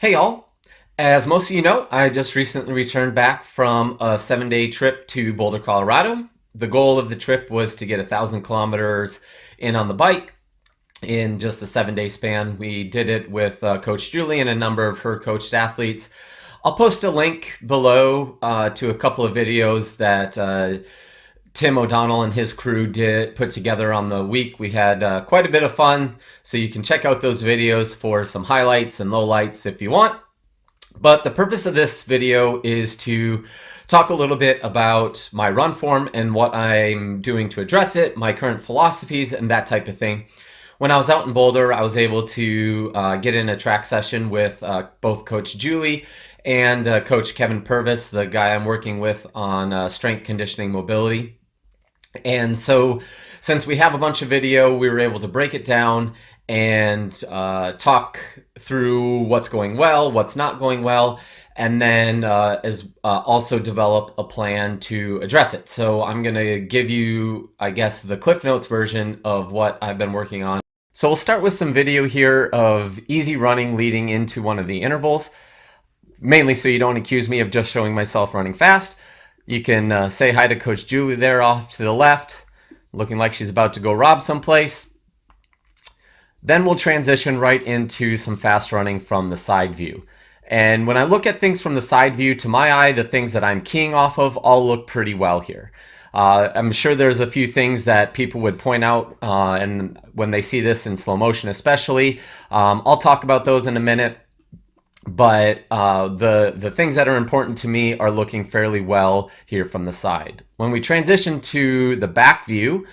Hey y'all! As most of you know, I just recently returned back from a 7-day trip to Boulder, Colorado. The goal of the trip was to get 1,000 kilometers in on the bike in just a 7-day span. We did it with Coach Julie and a number of her coached athletes. I'll post a link below to a couple of videos that Tim O'Donnell and his crew did put together on the week. We had quite a bit of fun, so you can check out those videos for some highlights and lowlights if you want. But the purpose of this video is to talk a little bit about my run form and what I'm doing to address it, my current philosophies, and that type of thing. When I was out in Boulder, I was able to get in a track session with both Coach Julie and Coach Kevin Purvis, the guy I'm working with on strength conditioning mobility. And so since we have a bunch of video, we were able to break it down and talk through what's going well, what's not going well, and then also develop a plan to address it. So I'm going to give you, I guess, the Cliff Notes version of what I've been working on. So we'll start with some video here of easy running leading into one of the intervals, mainly so you don't accuse me of just showing myself running fast. You can say hi to Coach Julie there off to the left, looking like she's about to go rob someplace. Then we'll transition right into some fast running from the side view. And when I look at things from the side view, to my eye, the things that I'm keying off of all look pretty well here. I'm sure there's a few things that people would point out, and when they see this in slow motion especially, I'll talk about those in a minute. But the things that are important to me are looking fairly well here from the side. When we transition to the back view,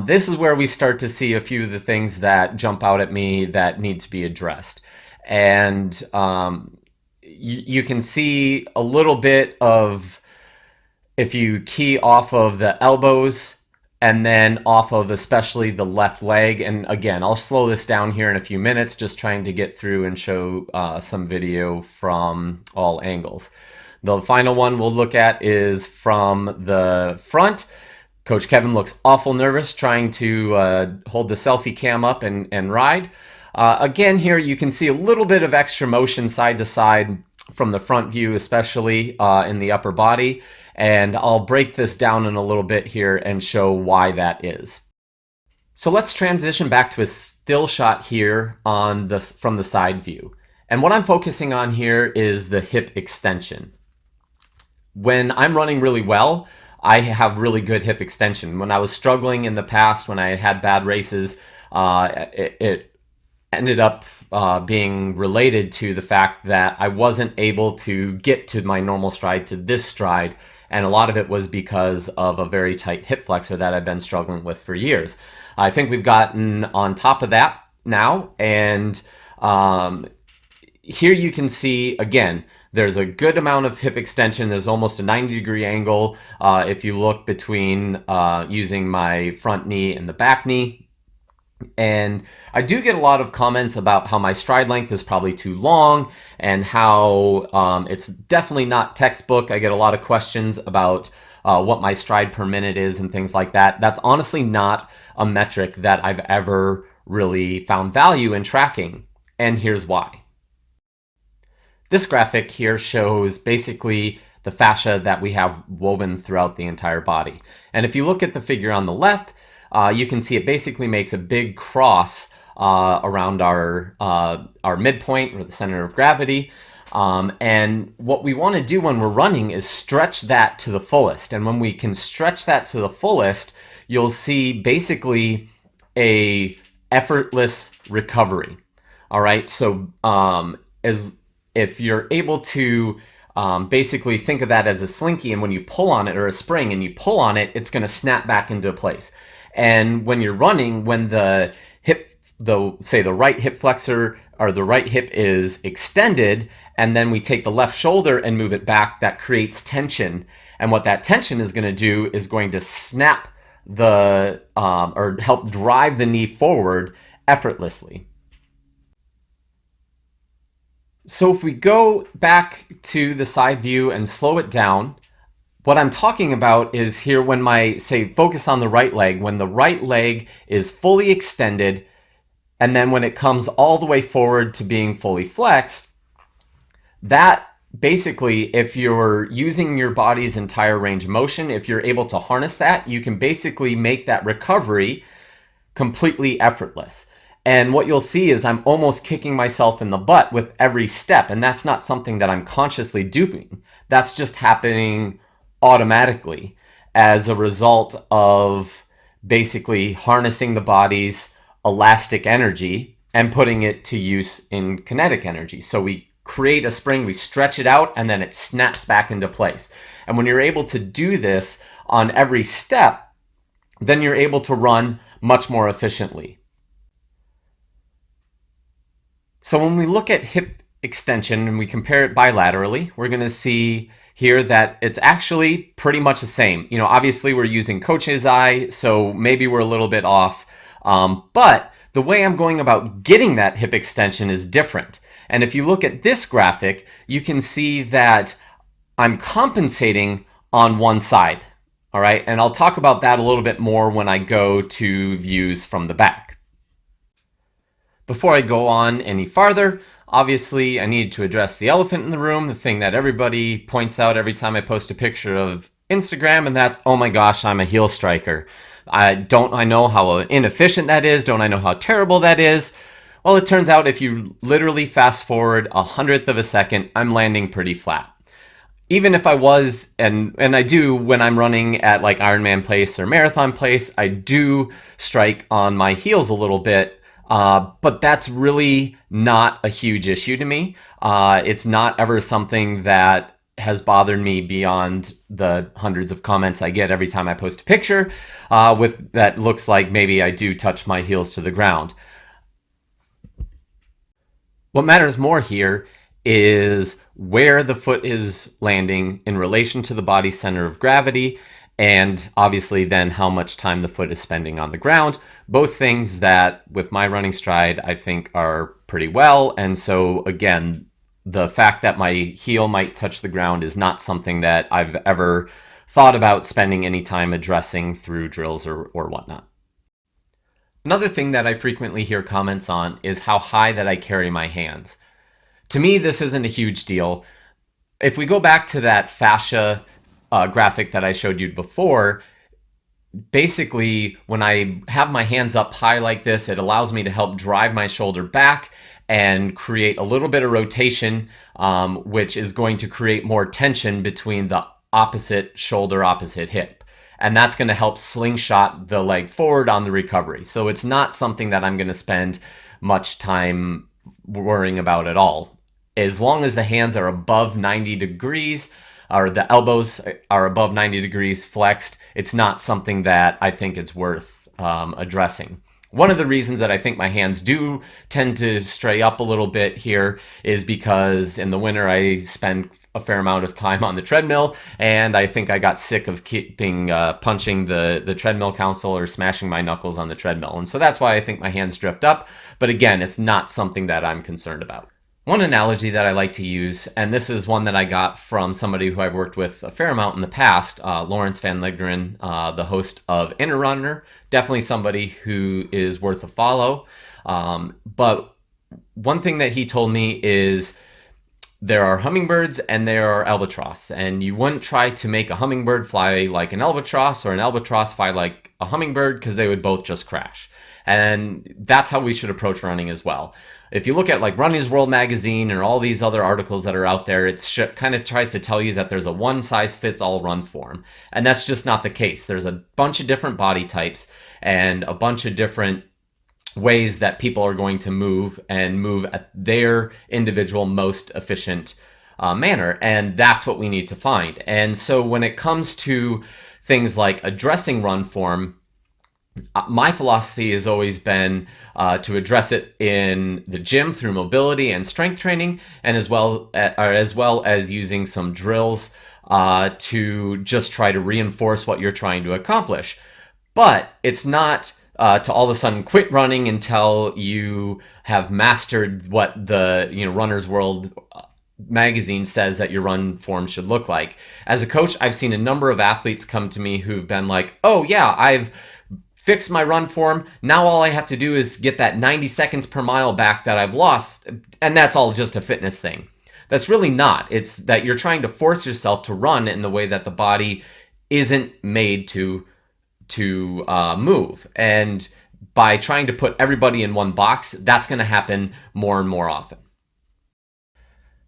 this is where we start to see a few of the things that jump out at me that need to be addressed. And you can see a little bit of, if you key off of the elbows and then off of especially the left leg. And again, I'll slow this down here in a few minutes, just trying to get through and show some video from all angles. The final one we'll look at is from the front. Coach Kevin looks awful nervous trying to hold the selfie cam up and ride. Again, here you can see a little bit of extra motion side to side from the front view, especially in the upper body. And I'll break this down in a little bit here and show why that is. So let's transition back to a still shot here on this from the side view. And what I'm focusing on here is the hip extension. When I'm running really well, I have really good hip extension. When I was struggling in the past, when I had bad races, it ended up being related to the fact that I wasn't able to get to my normal stride, to this stride. And a lot of it was because of a very tight hip flexor that I've been struggling with for years. I think we've gotten on top of that now. And here you can see, again, there's a good amount of hip extension. There's almost a 90-degree angle if you look between using my front knee and the back knee. And I do get a lot of comments about how my stride length is probably too long and how it's definitely not textbook. I get a lot of questions about what my stride per minute is and things like that. That's honestly not a metric that I've ever really found value in tracking. And here's why. This graphic here shows basically the fascia that we have woven throughout the entire body. And if you look at the figure on the left, you can see it basically makes a big cross around our midpoint, or the center of gravity. And what we want to do when we're running is stretch that to the fullest. And when we can stretch that to the fullest, you'll see basically a effortless recovery. All right, so if you're able to basically think of that as a slinky, and when you pull on it, or a spring, and you pull on it, it's going to snap back into place. And when you're running, when the hip, say the right hip flexor or the right hip is extended, and then we take the left shoulder and move it back, that creates tension. And what that tension is going to do is going to snap the, or help drive the knee forward effortlessly. So if we go back to the side view and slow it down, what I'm talking about is here when say, focus on the right leg, when the right leg is fully extended, and then when it comes all the way forward to being fully flexed, That basically, if you're using your body's entire range of motion, if you're able to harness that, you can basically make that recovery completely effortless. And what you'll see is I'm almost kicking myself in the butt with every step. And that's not something that I'm consciously doing. That's just happening automatically as a result of basically harnessing the body's elastic energy and putting it to use in kinetic energy. So we create a spring, we stretch it out, and then it snaps back into place. And when you're able to do this on every step, then you're able to run much more efficiently. So when we look at hip extension and we compare it bilaterally, we're going to see here that it's actually pretty much the same. Obviously we're using coach's eye, so maybe we're a little bit off. But the way I'm going about getting that hip extension is different. And if you look at this graphic, you can see that I'm compensating on one side. All right, and I'll talk about that a little bit more when I go to views from the back. Before I go on any farther, obviously I need to address the elephant in the room, the thing that everybody points out every time I post a picture of Instagram, and that's, oh my gosh, I'm a heel striker. Don't I know how inefficient that is? Don't I know how terrible that is? Well, it turns out if you literally fast forward 100th of a second, I'm landing pretty flat. Even if I was, and I do when I'm running at like Ironman pace or marathon pace, I do strike on my heels a little bit, but that's really not a huge issue to me. It's not ever something that has bothered me beyond the hundreds of comments I get every time I post a picture with that looks like maybe I do touch my heels to the ground. What matters more here is where the foot is landing in relation to the body's center of gravity, and obviously then how much time the foot is spending on the ground. Both things that with my running stride I think are pretty well. And so again, the fact that my heel might touch the ground is not something that I've ever thought about spending any time addressing through drills or whatnot. Another thing that I frequently hear comments on is how high that I carry my hands. To me, this isn't a huge deal. If we go back to that fascia graphic that I showed you before, basically when I have my hands up high like this, it allows me to help drive my shoulder back and create a little bit of rotation, which is going to create more tension between the opposite shoulder, opposite hip. And that's going to help slingshot the leg forward on the recovery. So it's not something that I'm going to spend much time worrying about at all. As long as the hands are above 90 degrees or the elbows are above 90 degrees flexed, it's not something that I think it's worth addressing. One of the reasons that I think my hands do tend to stray up a little bit here is because in the winter I spend a fair amount of time on the treadmill, and I think I got sick of keeping punching the treadmill console or smashing my knuckles on the treadmill. And so that's why I think my hands drift up. But again, it's not something that I'm concerned about. One analogy that I like to use, and this is one that I got from somebody who I've worked with a fair amount in the past, Lawrence Van Ligeren, the host of Inner Runner, definitely somebody who is worth a follow. But one thing that he told me is there are hummingbirds and there are albatross, and you wouldn't try to make a hummingbird fly like an albatross or an albatross fly like a hummingbird because they would both just crash. And that's how we should approach running as well. If you look at like Running's World magazine or all these other articles that are out there, it kind of tries to tell you that there's a one-size-fits-all run form. And that's just not the case. There's a bunch of different body types and a bunch of different ways that people are going to move and move at their individual most efficient manner. And that's what we need to find. And so when it comes to things like addressing run form, my philosophy has always been to address it in the gym through mobility and strength training, and as well as using some drills to just try to reinforce what you're trying to accomplish. But it's not to all of a sudden quit running until you have mastered what the Runner's World magazine says that your run form should look like. As a coach, I've seen a number of athletes come to me who've been like, oh yeah, I've fixed my run form. Now all I have to do is get that 90 seconds per mile back that I've lost. And that's all just a fitness thing. That's really not. It's that you're trying to force yourself to run in the way that the body isn't made to move. And by trying to put everybody in one box, that's going to happen more and more often.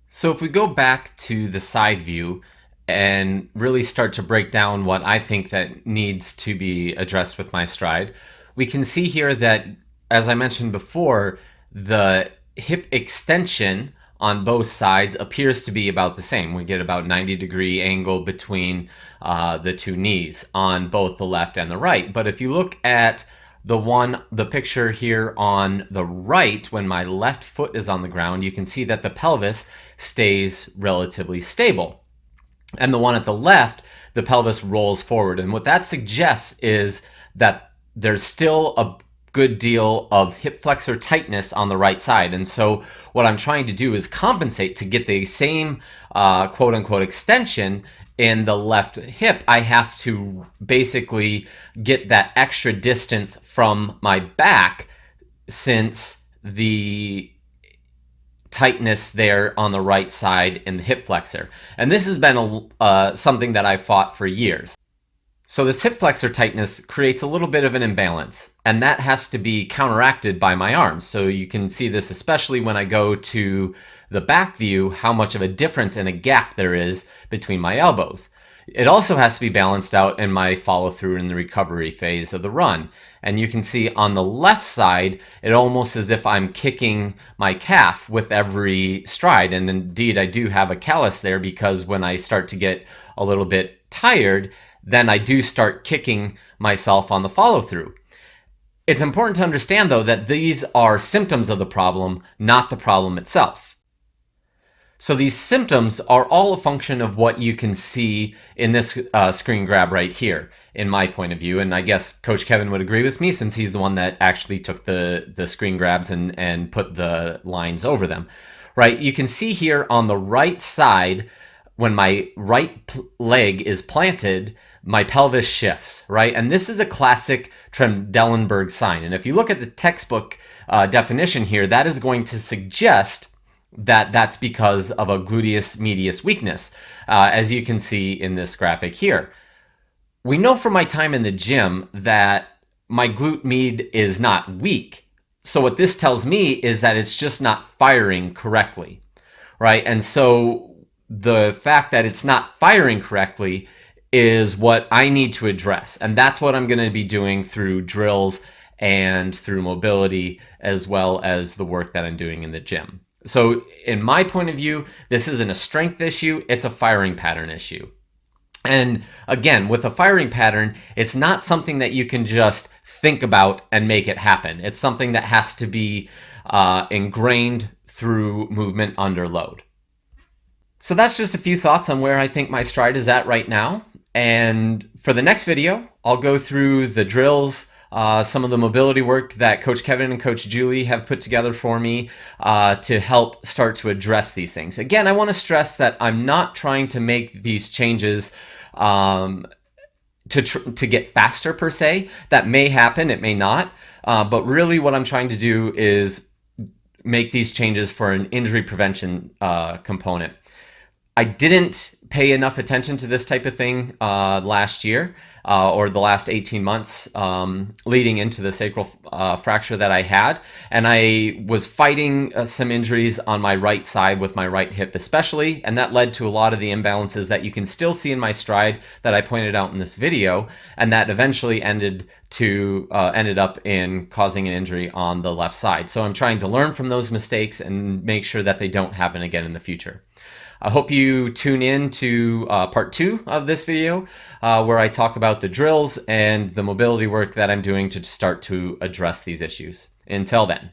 So if we go back to the side view and really start to break down what I think that needs to be addressed with my stride, we can see here that, as I mentioned before, the hip extension on both sides appears to be about the same. We get about 90-degree angle between the two knees on both the left and the right. But if you look at the picture here on the right, when my left foot is on the ground, you can see that the pelvis stays relatively stable. And the one at the left, the pelvis rolls forward. And what that suggests is that there's still a good deal of hip flexor tightness on the right side. And so what I'm trying to do is compensate to get the same quote unquote extension in the left hip. I have to basically get that extra distance from my back, since the tightness there on the right side in the hip flexor. And this has been something that I've fought for years. So this hip flexor tightness creates a little bit of an imbalance, and that has to be counteracted by my arms. So you can see this especially when I go to the back view, how much of a difference and a gap there is between my elbows. It also has to be balanced out in my follow through in the recovery phase of the run. And you can see on the left side, it almost as if I'm kicking my calf with every stride. And indeed, I do have a callus there, because when I start to get a little bit tired, then I do start kicking myself on the follow through. It's important to understand, though, that these are symptoms of the problem, not the problem itself. So these symptoms are all a function of what you can see in this screen grab right here, in my point of view. And I guess Coach Kevin would agree with me, since he's the one that actually took the screen grabs and put the lines over them, right? You can see here on the right side, when my right leg is planted, my pelvis shifts, right? And this is a classic Trendelenburg sign. And if you look at the textbook definition here, that is going to suggest that that's because of a gluteus medius weakness, as you can see in this graphic here. We know from my time in the gym that my glute med is not weak. So what this tells me is that it's just not firing correctly, right? And so the fact that it's not firing correctly is what I need to address. And that's what I'm going to be doing through drills and through mobility, as well as the work that I'm doing in the gym. So in my point of view, this isn't a strength issue, it's a firing pattern issue. And again, with a firing pattern, it's not something that you can just think about and make it happen. It's something that has to be ingrained through movement under load. So that's just a few thoughts on where I think my stride is at right now. And for the next video, I'll go through the drills, some of the mobility work that Coach Kevin and Coach Julie have put together for me to help start to address these things. Again, I want to stress that I'm not trying to make these changes to get faster per se. That may happen, it may not. But really what I'm trying to do is make these changes for an injury prevention component. I didn't pay enough attention to this type of thing last year or the last 18 months leading into the sacral fracture that I had. And I was fighting some injuries on my right side with my right hip especially, and that led to a lot of the imbalances that you can still see in my stride that I pointed out in this video, and that eventually ended up in causing an injury on the left side. So I'm trying to learn from those mistakes and make sure that they don't happen again in the future. I hope you tune in to part 2 of this video where I talk about the drills and the mobility work that I'm doing to start to address these issues. Until then.